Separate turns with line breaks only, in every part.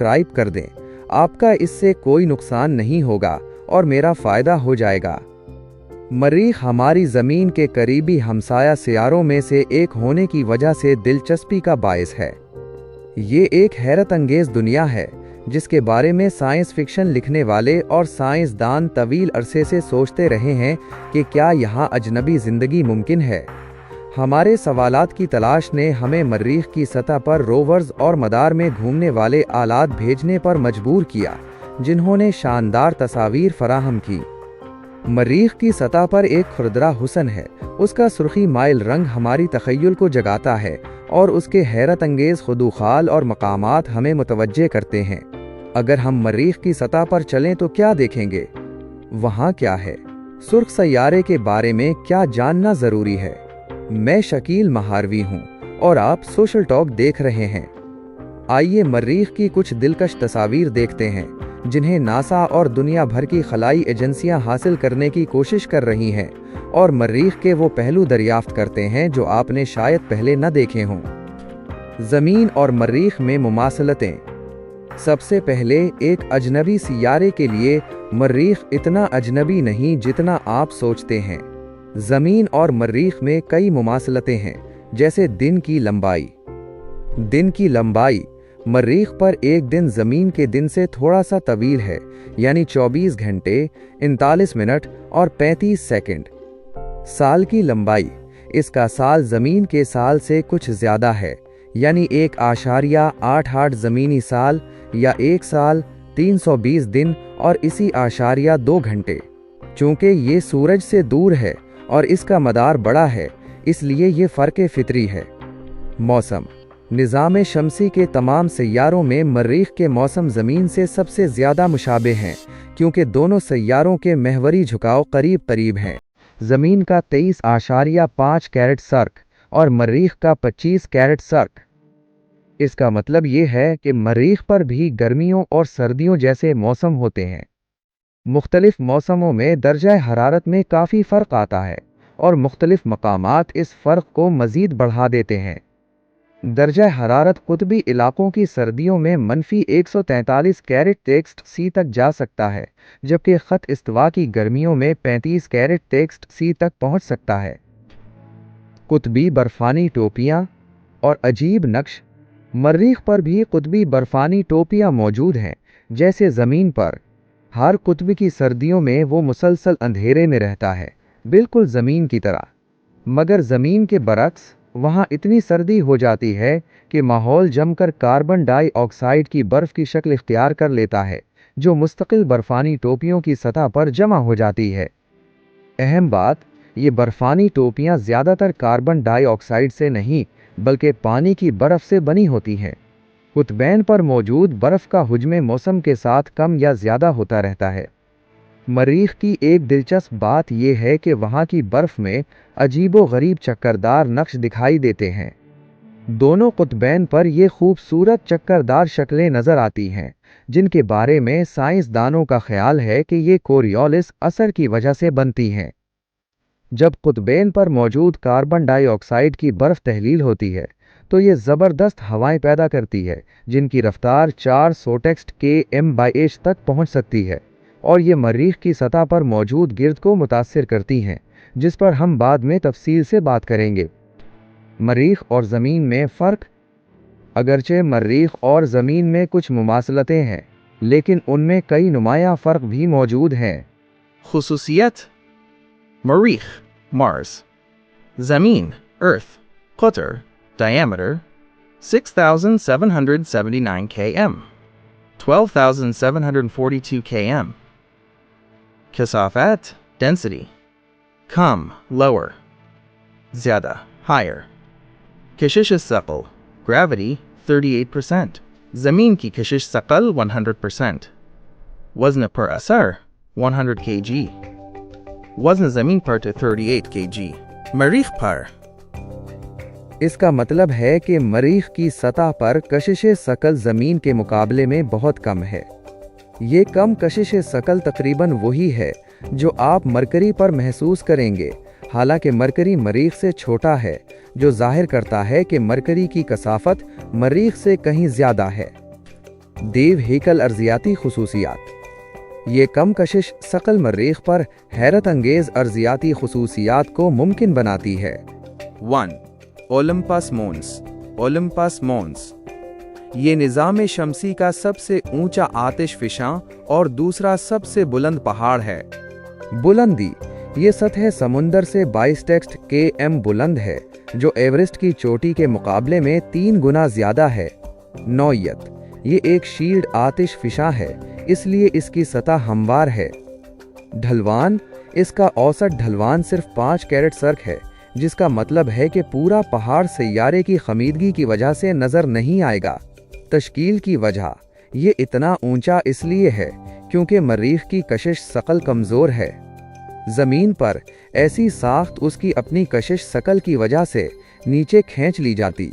Subscribe कर दें। आपका इससे कोई नुकसान नहीं होगा और मेरा फ़ायदा हो जाएगा। मरीख हमारी ज़मीन के करीबी हमसाया सियारों में से एक होने की वजह से दिलचस्पी का बायस है। ये एक हैरत अंगेज़ दुनिया है जिसके बारे में साइंस फिक्शन लिखने वाले और साइंसदान तवील अरसे से सोचते रहे हैं कि क्या यहाँ अजनबी ज़िंदगी मुमकिन है। हमारे सवालात की तलाश ने हमें मरीख की सतह पर रोवर्स और मदार में घूमने वाले आलात भेजने पर मजबूर किया, जिन्होंने शानदार तस्वीर फराहम की। मरीख की सतह पर एक खुरदरा हुस्न है। उसका सुर्खी माइल रंग हमारी तख़य्युल को जगाता है और उसके हैरत अंगेज़ खुदूखाल और मकामात हमें मुतवज्जे करते हैं। अगर हम मरीख की सतह पर चलें तो क्या देखेंगे? वहाँ क्या है? सुर्ख सैयारे के बारे में क्या जानना ज़रूरी है? मैं शकील महारवी हूँ और आप सोशल टॉक देख रहे हैं। आइए मरीख की कुछ दिलकश तस्वीर देखते हैं जिन्हें नासा और दुनिया भर की खलाई एजेंसियां हासिल करने की कोशिश कर रही हैं, और मरीख के वो पहलू दरियाफ्त करते हैं जो आपने शायद पहले न देखे हों। ज़मीन और मरीख में मुमासलतें। सबसे पहले एक अजनबी सियारे के लिए मरीख इतना अजनबी नहीं जितना आप सोचते हैं। ज़मीन और मरीख में कई मुमासलतें हैं, जैसे दिन की लंबाई। दिन की लंबाई मरीख पर एक दिन ज़मीन के दिन से थोड़ा सा तवील है, यानी 24 घंटे 39 मिनट और 35 सेकंड। साल की लंबाई, इसका साल ज़मीन के साल से कुछ ज़्यादा है, यानी 1.88 ज़मीनी साल या एक साल 320 दिन और इसी आशारिया 2 घंटे। चूँकि ये सूरज से दूर है और इसका मदार बड़ा है, इसलिए ये फ़र्क फितरी है। मौसम। निज़ाम शमसी के तमाम सैयारों में मरीख के मौसम ज़मीन से सबसे ज़्यादा मुशाबे हैं, क्योंकि दोनों सैयारों के महवरी झुकाव करीब करीब हैं। ज़मीन का 23.5 कैरेट सर्क और मरीख का 25 कैरेट सर्क। इसका मतलब ये है कि मरीख पर भी गर्मियों और सर्दियों जैसे मौसम होते हैं। मुख्तलिफ मौसमों में दर्जा हरारत में काफ़ी फ़र्क आता है और मुख्तलिफ मकामात इस फ़र्क को मज़ीद बढ़ा देते हैं। दर्जा हरारत कुतबी इलाकों की सर्दियों में -143 कैरेट टेक्स्ट सी तक जा सकता है, जबकि ख़त इस्तवा की गर्मियों में 35 कैरेट टेक्स्ट सी तक पहुंच सकता है। कुतबी बर्फ़ानी टोपियां और अजीब नक्श। मरीख पर भी कुतबी बर्फ़ानी टोपियां मौजूद हैं, जैसे ज़मीन पर। हर कुतब की सर्दियों में वो मुसलसल अंधेरे में रहता है, बिल्कुल ज़मीन की तरह। मगर ज़मीन के बरक्स वहाँ इतनी सर्दी हो जाती है कि माहौल जमकर कार्बन डाइऑक्साइड की बर्फ़ की शक्ल इख्तियार कर लेता है, जो मुस्तकिल बर्फ़ानी टोपियों की सतह पर जमा हो जाती है। अहम बात, ये बर्फ़ानी टोपियाँ ज़्यादातर कार्बन डाइऑक्साइड से नहीं बल्कि पानी की बर्फ़ से बनी होती हैं। कुतबैन पर मौजूद बर्फ़ का हुज्म मौसम के साथ कम या ज़्यादा होता रहता है। मरीख की एक दिलचस्प बात यह है कि वहाँ की बर्फ़ में अजीबो गरीब चक्करदार नक्श दिखाई देते हैं। दोनों कुतबैन पर ये खूबसूरत चक्करदार शक्लें नज़र आती हैं, जिनके बारे में साइंसदानों का ख्याल है कि ये कोरियोलिस असर की वजह से बनती हैं। जब कुतबैन पर मौजूद कार्बन डाइऑक्साइड की बर्फ़ तहलील होती है तो ये ज़बरदस्त हवाएं पैदा करती है, जिनकी रफ्तार 4 सोटेक्स्ट km/h तक पहुँच सकती है, और ये मरीख की सतह पर मौजूद गिर्द को मुतासिर करती हैं, जिस पर हम बाद में तफसील से बात करेंगे। मरीख और ज़मीन में फ़र्क। अगरचे मरीख और ज़मीन में कुछ मुमासलतें हैं, लेकिन उनमें कई नुमायाँ फ़र्क भी मौजूद हैं।
खुसूसियत। मरीख Mars, ज़मीन Earth, क़तर diameter 6,779 km, 12,742 km. Kasafat, density, kam, lower, ज़्यादा, higher. Kashish as-saqal, gravity 38%, ज़मीन की कशिश सकल 100%. वज़न पर असर 100 kg, वज़न ज़मीन पर 38 kg. मरीख पर।
इसका मतलब है कि मरीख की सतह पर कशिश सकल ज़मीन के मुकाबले में बहुत कम है। ये कम कशिश सकल तकरीबन वही है जो आप मरकरी पर महसूस करेंगे, हालांकि मरकरी मरीख से छोटा है, जो जाहिर करता है कि मरकरी की कसाफत मरीख से कहीं ज़्यादा है। देव हेकल अर्जियाती खसूसियात। ये कम कशिश सकल मर्रीख पर हैरत अंगेज अर्जियाती खसूसियात को मुमकिन बनाती है।
1. ओलंपस मोन्स। ओलंपस मोन्स ये निज़ाम शमसी का सबसे ऊंचा आतिश फिशां और दूसरा सबसे बुलंद पहाड़ है।
बुलंदी ये सतह समुंदर से 22 टेक्स्ट km बुलंद है, जो एवरेस्ट की चोटी के मुकाबले में 3 गुना ज्यादा है। नौयत ये एक शील्ड आतिश फिशां है, इसलिए इसकी सतह हमवार है। ढलवान इसका औसत ढलवान सिर्फ 5 कैरेट सर्क है, जिसका मतलब है कि पूरा पहाड़ सैयारे की खमीदगी की वजह से नजर नहीं आएगा। तश्कील की वजह ये इतना ऊंचा इसलिए है क्योंकि मरीख की कशिश सकल कमजोर है। जमीन पर ऐसी साख्त उसकी अपनी कशिश सकल की वजह से नीचे खींच ली जाती।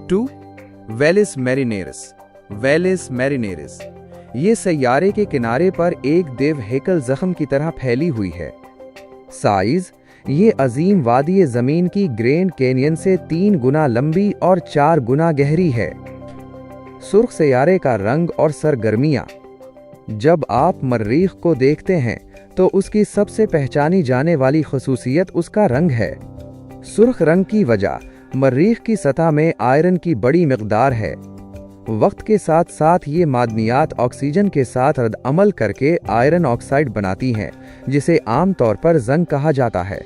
2. वेलिस मैरिनेरिस। वेलिस मैरिनेरिस ये सैयारे के किनारे पर एक देव हेकल जख्म की तरह फैली हुई है।
साइज ये अजीम वादी जमीन की ग्रैंड कैनियन से 3 गुना लंबी और 4 गुना गहरी है। सुर्ख सैयारे का रंग और सरगर्मियां। जब आप मर्रीख को देखते हैं तो उसकी सबसे पहचानी जाने वाली खसूसियत उसका रंग है। सुर्ख रंग की वजह मर्रीख की सतह में आयरन की बड़ी मिकदार है। वक्त के साथ साथ ये मादनियात ऑक्सीजन के साथ रद्द अमल करके आयरन ऑक्साइड बनाती हैं, जिसे आम तौर पर जंग कहा जाता है।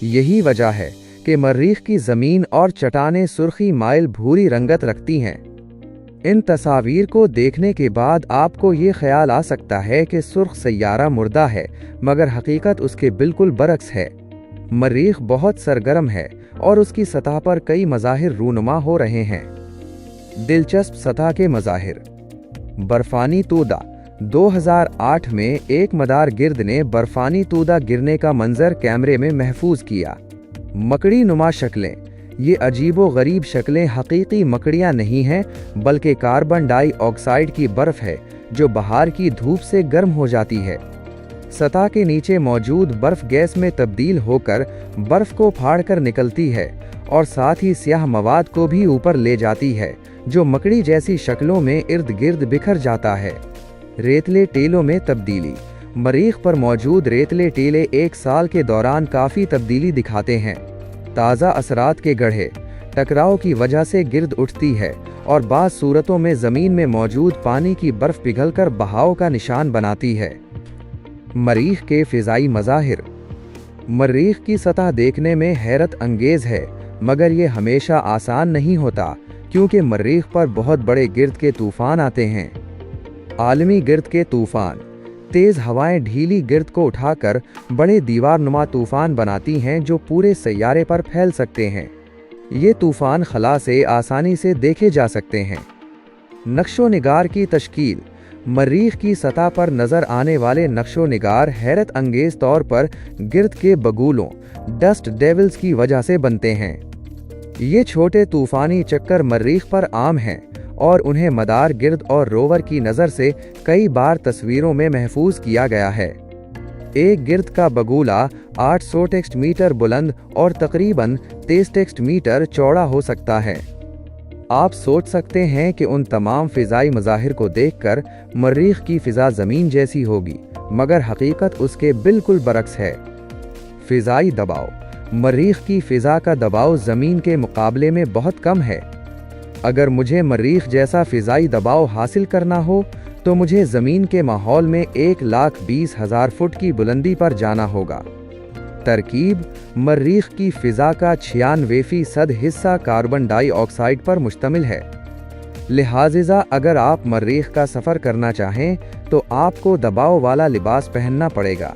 यही वजह है कि मर्रीख की जमीन और चट्टानें सुर्खी माइल भूरी रंगत रखती हैं। इन तस्वीर को देखने के बाद आपको ये ख्याल आ सकता है कि सुर्ख सैयारा मुर्दा है, मगर हकीकत उसके बिल्कुल बरक्स है। मरीख बहुत सरगर्म है और उसकी सतह पर कई मज़ाहिर रूनुमा हो रहे हैं। दिलचस्प सतह के मज़ाहिर। बर्फानी तूदा 2008 में एक मदार गिर्द ने बर्फानी तूदा गिरने का मंजर कैमरे में महफूज किया। मकड़ी नुमा शक्लें ये अजीबो गरीब शक्लें हकीकी मकड़ियाँ नहीं हैं, बल्कि कार्बन डाई ऑक्साइड की बर्फ़ है जो बाहर की धूप से गर्म हो जाती है। सतह के नीचे मौजूद बर्फ़ गैस में तब्दील होकर बर्फ़ को फाड़कर निकलती है और साथ ही स्याह मवाद को भी ऊपर ले जाती है, जो मकड़ी जैसी शक्लों में इर्द गिर्द बिखर जाता है। रेतले टेलों में तब्दीली। मरीख पर मौजूद रेतले टेले 1 साल के दौरान काफ़ी तब्दीली दिखाते हैं। ताज़ा असरात के गड्ढे टकराव की वजह से गिर्द उठती है और बाज़ सूरतों में ज़मीन में मौजूद पानी की बर्फ़ पिघलकर बहाव का निशान बनाती है। मरीख के फ़िज़ाई मज़ाहिर। मरीख की सतह देखने में हैरत अंगेज़ है, मगर ये हमेशा आसान नहीं होता, क्योंकि मरीख पर बहुत बड़े गिर्द के तूफ़ान आते हैं। आलमी गिर्द के तूफ़ान। तेज़ हवाएं ढीली गिर्द को उठाकर बड़े दीवारनुमा तूफ़ान बनाती हैं, जो पूरे सैयारे पर फैल सकते हैं। ये तूफ़ान खला से आसानी से देखे जा सकते हैं। नक्शो निगार की तश्कील। मरीख की सतह पर नज़र आने वाले नक्शो निगार हैरत अंगेज़ तौर पर गिर्द के बगुलों डस्ट डेविल्स की वजह से बनते हैं। ये छोटे तूफ़ानी चक्कर मरीख पर आम हैं और उन्हें मदार गिर्द और रोवर की नज़र से कई बार तस्वीरों में महफूज किया गया है। एक गिर्द का बगुला 800 टेक्स्ट मीटर बुलंद और तकरीबन 23 टेक्स्ट मीटर चौड़ा हो सकता है। आप सोच सकते हैं कि उन तमाम फ़िज़ाई मज़ाहिर को देखकर मरीख की फ़िज़ा ज़मीन जैसी होगी, मगर हकीकत उसके बिल्कुल बरक्स है। फ़िज़ाई दबाव। मरीख की फ़िज़ा का दबाव ज़मीन के मुकाबले में बहुत कम है। अगर मुझे मरीख जैसा फ़िज़ाई दबाव हासिल करना हो तो मुझे ज़मीन के माहौल में 1,20,000 फुट की बुलंदी पर जाना होगा। तरकीब। मरीख की फ़िज़ा का 96% हिस्सा कार्बन डाइऑक्साइड पर मुश्तमिल है। लिहाजा अगर आप मरीख का सफ़र करना चाहें तो आपको दबाव वाला लिबास पहनना पड़ेगा।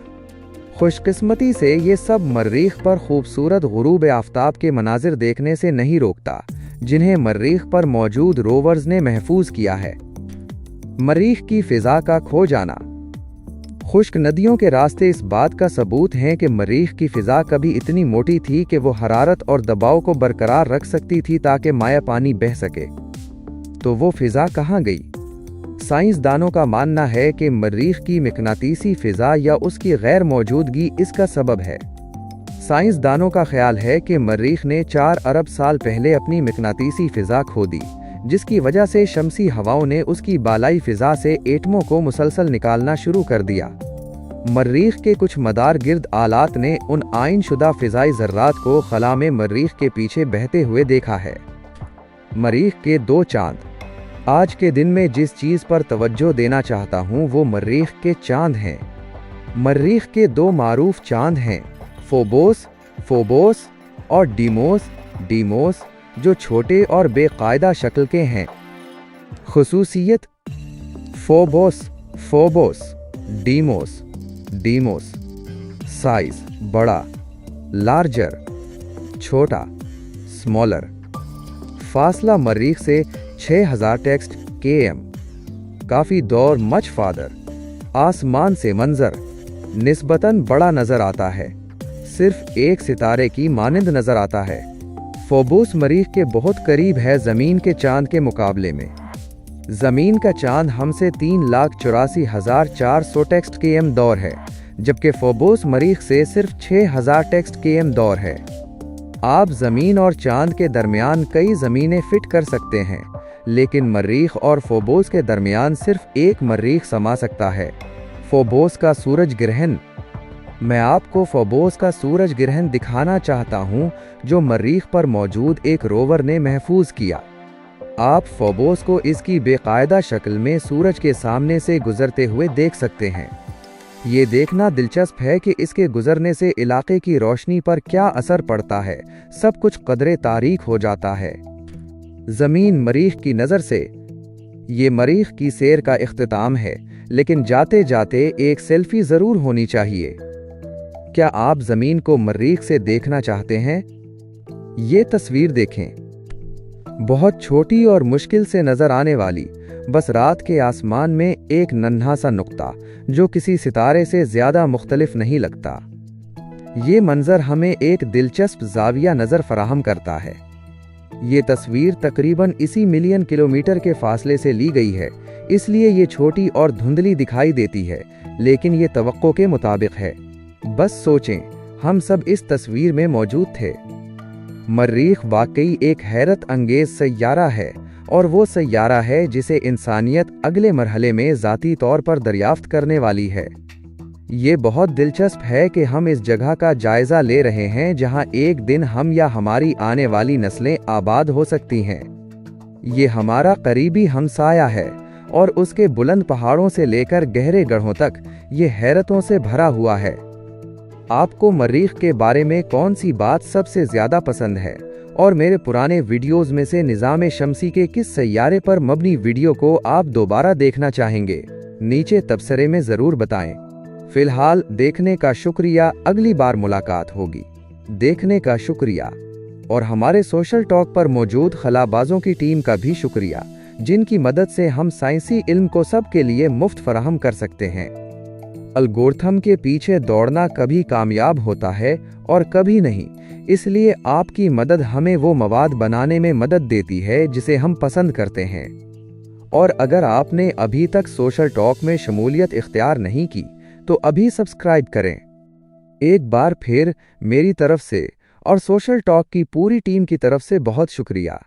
खुशकिस्मती से ये सब मरीख पर खूबसूरत गुरूब आफ्ताब के मनाजिर देखने से नहीं रोकता, जिन्हें मरीख पर मौजूद रोवर्स ने महफूज किया है। मरीख की फ़िज़ा का खो जाना। खुश्क नदियों के रास्ते इस बात का सबूत हैं कि मरीख की फ़िज़ा कभी इतनी मोटी थी कि वो हरारत और दबाव को बरकरार रख सकती थी ताकि माया पानी बह सके। तो वो फ़िज़ा कहाँ गई? साइंसदानों का मानना है कि मरीख की मिकनातीसी फ़िज़ा या उसकी गैर मौजूदगी इसका सबब है। साइंसदानों का ख्याल है कि मरीख ने 4 अरब साल पहले अपनी मिकनातीसी फ़िज़ा खो दी, जिसकी वजह से शमसी हवाओं ने उसकी बालाई फिजा से एटमों को मुसलसल निकालना शुरू कर दिया। मर्रीख के कुछ मदार गिर्द आलात ने उन आइन शुदा फिजाई ज़र्रात को खला में मर्रीख के पीछे बहते हुए देखा है। मरीख के 2 चांद। आज के दिन में जिस चीज़ पर तवज्जो देना चाहता हूँ वो मर्रीख के चांद हैं। मर्रीख के 2 मारूफ चांद हैं, फोबोस और डीमोस, जो छोटे और बेकायदा शक्ल के हैं। खुसूसियत फोबोस, डीमोस। साइज बड़ा, लार्जर छोटा, स्मॉलर। फासला मर्रीख से 6000 टेक्स्ट km। काफ़ी दौर मच फादर। आसमान से मंजर निस्बतन बड़ा नज़र आता है, सिर्फ एक सितारे की मानिंद नज़र आता है। फोबोस मरीख के बहुत करीब है ज़मीन के चांद के मुकाबले में। ज़मीन का चांद हमसे 3,84,400 टेक्स्ट km दौर है, जबकि फोबोस मरीख से सिर्फ 6000 टेक्स्ट km दौर है। आप ज़मीन और चांद के दरमियान कई ज़मीनें फिट कर सकते हैं, लेकिन मर्रीख और फोबोस के दरमियान सिर्फ एक मर्रीख समा सकता है, फोबोस का सूरज ग्रहण। मैं आपको फोबोस का सूरज ग्रहण दिखाना चाहता हूं, जो मर्रीख पर मौजूद एक रोवर ने महफूज किया। आप फोबोस को इसकी बेकायदा शक्ल में सूरज के सामने से गुजरते हुए देख सकते हैं। ये देखना दिलचस्प है कि इसके गुजरने से इलाके की रोशनी पर क्या असर पड़ता है। सब कुछ कदरे तारीख हो जाता है। ज़मीन मरीख की नज़र से ये मरीख की सैर का इख्तिताम है, लेकिन जाते जाते एक सेल्फी ज़रूर होनी चाहिए। क्या आप ज़मीन को मरीख से देखना चाहते हैं? ये तस्वीर देखें। बहुत छोटी और मुश्किल से नज़र आने वाली, बस रात के आसमान में एक नन्हा सा नुक्ता जो किसी सितारे से ज़्यादा मुख्तलिफ नहीं लगता। ये मंजर हमें एक दिलचस्प ज़ाविया नज़र फराहम करता है। ये तस्वीर तकरीबन इसी मिलियन किलोमीटर के फासले से ली गई है, इसलिए ये छोटी और धुंधली दिखाई देती है, लेकिन ये तवक्को के मुताबिक है। बस सोचें, हम सब इस तस्वीर में मौजूद थे। मर्रीख वाकई एक हैरत अंगेज सैयारा है, और वो सैयारा है जिसे इंसानियत अगले मरहले में ज़ाती तौर पर दरियाफ्त करने वाली है। ये बहुत दिलचस्प है कि हम इस जगह का जायज़ा ले रहे हैं जहां एक दिन हम या हमारी आने वाली नस्लें आबाद हो सकती हैं। ये हमारा करीबी हमसाया है, और उसके बुलंद पहाड़ों से लेकर गहरे गढ़ों तक ये हैरतों से भरा हुआ है। आपको मर्रीख के बारे में कौन सी बात सबसे ज़्यादा पसंद है, और मेरे पुराने वीडियोस में से निज़ाम शमसी के किस सैयारे पर मबनी वीडियो को आप दोबारा देखना चाहेंगे? नीचे तबसरे में ज़रूर बताएं। फिलहाल देखने का शुक्रिया। अगली बार मुलाकात होगी। देखने का शुक्रिया, और हमारे सोशल टॉक पर मौजूद खलाबाजों की टीम का भी शुक्रिया, जिनकी मदद से हम साइंसी इल्म को सबके लिए मुफ्त फराहम कर सकते हैं। अलगोरिथम के पीछे दौड़ना कभी कामयाब होता है और कभी नहीं, इसलिए आपकी मदद हमें वो मवाद बनाने में मदद देती है जिसे हम पसंद करते हैं। और अगर आपने अभी तक सोशल टॉक में शमूलियत इख्तियार नहीं की तो अभी सब्सक्राइब करें। एक बार फिर मेरी तरफ से और सोशल टॉक की पूरी टीम की तरफ से बहुत शुक्रिया।